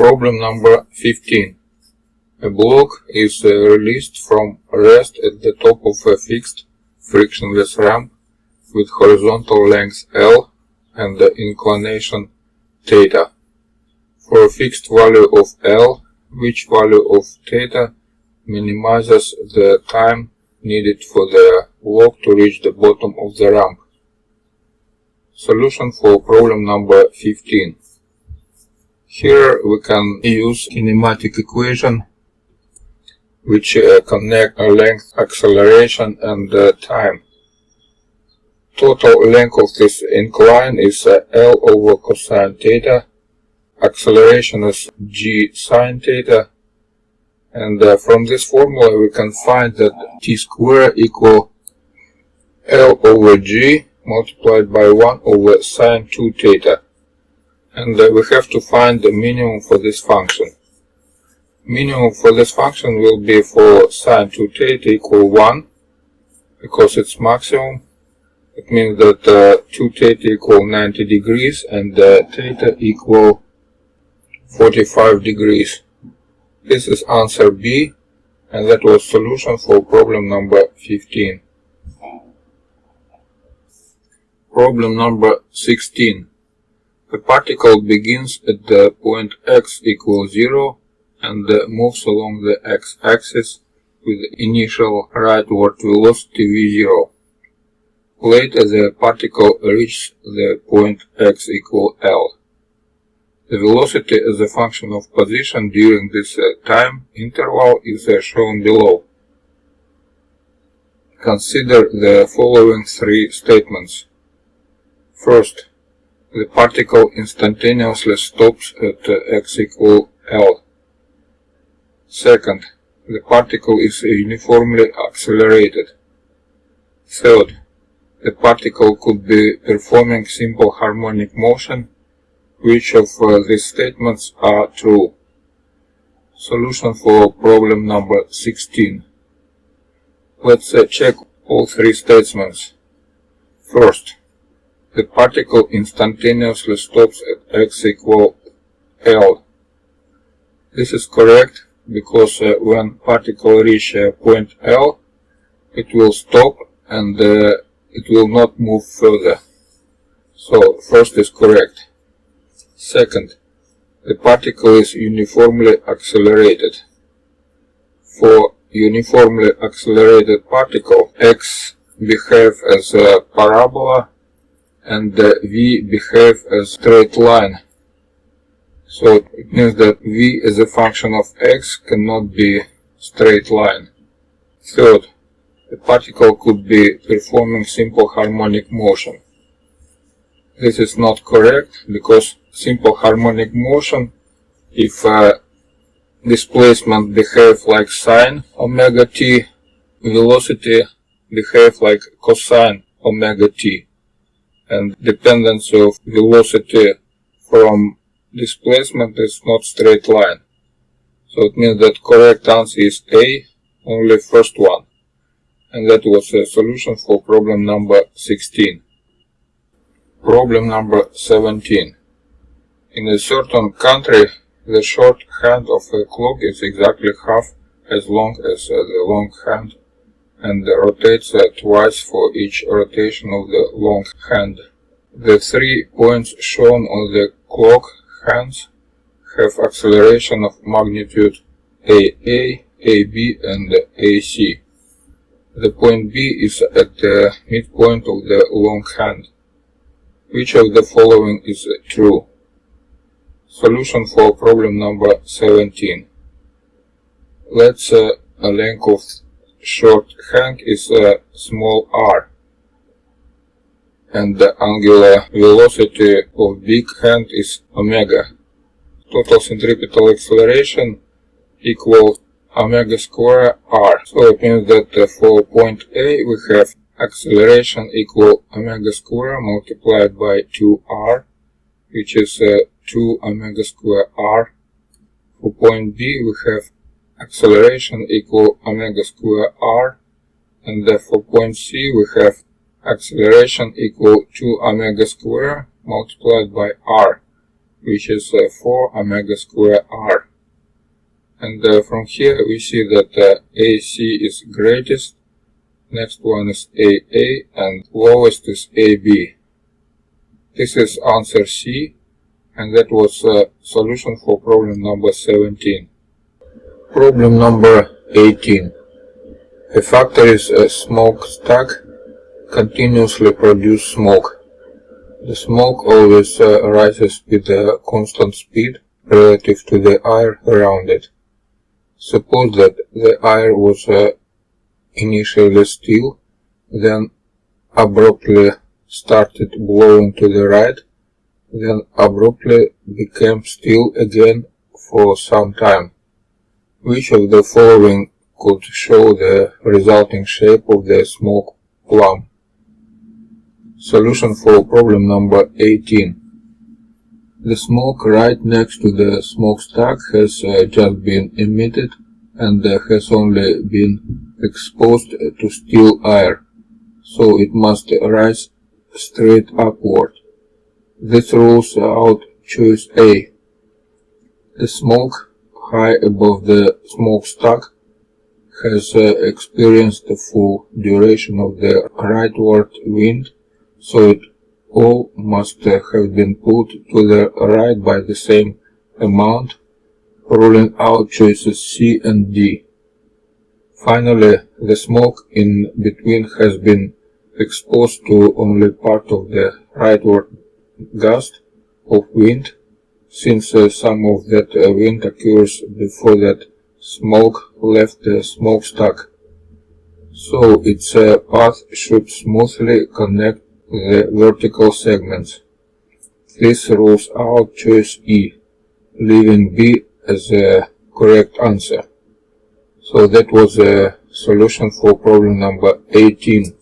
Problem number 15. A block is released from rest at the top of a fixed frictionless ramp with horizontal length L and inclination theta. For a fixed value of L, which value of theta minimizes the time needed for the block to reach the bottom of the ramp? Solution for problem number 15. Here we can use kinematic equation which connect length, acceleration and time. Total length of this incline is L over cosine theta, acceleration is g sine theta, and from this formula we can find that t square equal L over g multiplied by 1 over sine 2 theta. And we have to find the minimum for this function. Minimum for this function will be for sine 2 theta equal 1, because it's maximum. It means that 2 theta equal 90 degrees and theta equal 45 degrees. This is answer B, and that was solution for problem number 15. Problem number 16. The particle begins at the point x equals 0 and moves along the x-axis with initial rightward velocity v0. Later the particle reaches the point x equals L. The velocity as a function of position during this time interval is shown below. Consider the following three statements. First, the particle instantaneously stops at x equals L. Second, the particle is uniformly accelerated. Third, the particle could be performing simple harmonic motion. Which of these statements are true? Solution for problem number 16. Let's check all three statements. First, the particle instantaneously stops at x equals L. This is correct because when particle reaches point L, it will stop and it will not move further. So first is correct. Second, the particle is uniformly accelerated. For uniformly accelerated particle, x behaves as a parabola and v behave as straight line. So it means that v as a function of x cannot be straight line. Third, the particle could be performing simple harmonic motion. This is not correct because simple harmonic motion, if displacement behave like sine omega t, velocity behave like cosine omega t. And dependency of velocity from displacement is not straight line. So it means that correct answer is A, only first one. And that was a solution for problem number 16. Problem number 17. In a certain country, the short hand of a clock is exactly half as long as the long hand, and rotates twice for each rotation of the long hand. The 3 points shown on the clock hands have acceleration of magnitude AA, AB and AC. The point B is at the midpoint of the long hand. Which of the following is true? Solution for problem number 17. Let's a length of short hand is small r, and the angular velocity of big hand is omega. Total centripetal acceleration equals omega square r. So it means that for point A we have acceleration equal omega square multiplied by 2r, which is 2 omega square r. For point B we have acceleration equal omega square r, and for point C we have acceleration equal 2 omega square multiplied by r, which is 4 omega square r. And from here we see that AC is greatest, next one is AA, and lowest is AB. This is answer C, and that was a solution for problem number 17. Problem number 18. A factory's smokestack continuously produces smoke. The smoke always rises with a constant speed relative to the air around it. Suppose that the air was initially still, then abruptly started blowing to the right, then abruptly became still again for some time. Which of the following could show the resulting shape of the smoke plume? Solution for problem number 18. The smoke right next to the smokestack has just been emitted and has only been exposed to still air, so it must rise straight upward. This rules out choice A. The smoke high above the smokestack has experienced the full duration of the rightward wind, so it all must have been pulled to the right by the same amount, ruling out choices C and D. Finally, the smoke in between has been exposed to only part of the rightward gust of wind, since some of that wind occurs before that smoke left the smokestack, so its path should smoothly connect the vertical segments. This rules out choice E, leaving B as a correct answer. So that was a solution for problem number 18.